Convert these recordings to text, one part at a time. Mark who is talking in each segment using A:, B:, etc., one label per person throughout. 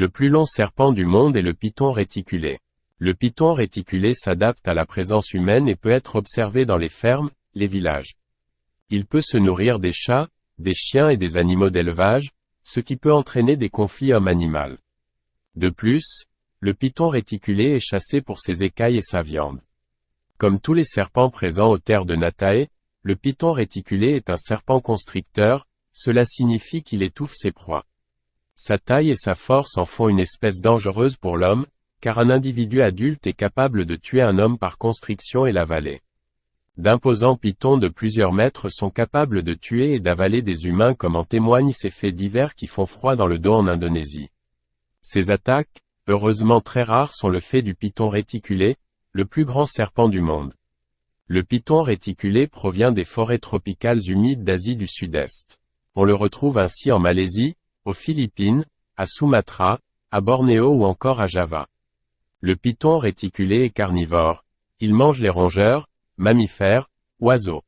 A: Le plus long serpent du monde est le python réticulé. Le python réticulé s'adapte à la présence humaine et peut être observé dans les fermes, les villages. Il peut se nourrir des chats, des chiens et des animaux d'élevage, ce qui peut entraîner des conflits homme-animal. De plus, le python réticulé est chassé pour ses écailles et sa viande. Comme tous les serpents présents aux terres de Natae, le python réticulé est un serpent constricteur, cela signifie qu'il étouffe ses proies. Sa taille et sa force en font une espèce dangereuse pour l'homme, car un individu adulte est capable de tuer un homme par constriction et l'avaler. D'imposants pythons de plusieurs mètres sont capables de tuer et d'avaler des humains comme en témoignent ces faits divers qui font froid dans le dos en Indonésie. Ces attaques, heureusement très rares, sont le fait du python réticulé, le plus grand serpent du monde. Le python réticulé provient des forêts tropicales humides d'Asie du Sud-Est. On le retrouve ainsi en Malaisie, aux Philippines, à Sumatra, à Bornéo ou encore à Java. Le python réticulé est carnivore. Il mange les rongeurs, mammifères, oiseaux.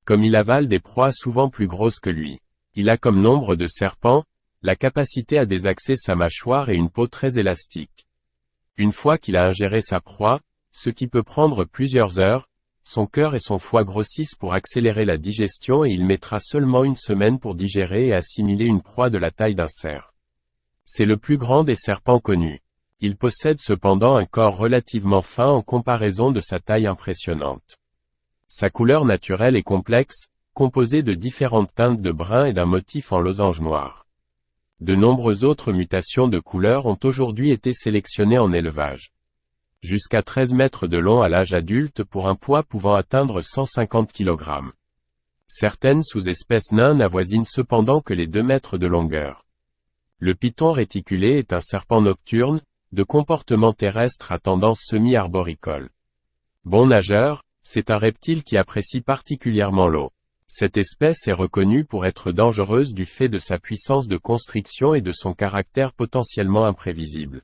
A: Comme il avale des proies souvent plus grosses que lui. Il a comme nombre de serpents, la capacité à désaxer sa mâchoire et une peau très élastique. Une fois qu'il a ingéré sa proie, ce qui peut prendre plusieurs heures, son cœur et son foie grossissent pour accélérer la digestion et il mettra seulement une semaine pour digérer et assimiler une proie de la taille d'un cerf. C'est le plus grand des serpents connus. Il possède cependant un corps relativement fin en comparaison de sa taille impressionnante. Sa couleur naturelle est complexe, composée de différentes teintes de brun et d'un motif en losange noir. De nombreuses autres mutations de couleurs ont aujourd'hui été sélectionnées en élevage. Jusqu'à 13 mètres de long à l'âge adulte pour un poids pouvant atteindre 150 kg. Certaines sous-espèces naines n'avoisinent cependant que les 2 mètres de longueur. Le python réticulé est un serpent nocturne, de comportement terrestre à tendance semi-arboricole. Bon nageur, c'est un reptile qui apprécie particulièrement l'eau. Cette espèce est reconnue pour être dangereuse du fait de sa puissance de constriction et de son caractère potentiellement imprévisible.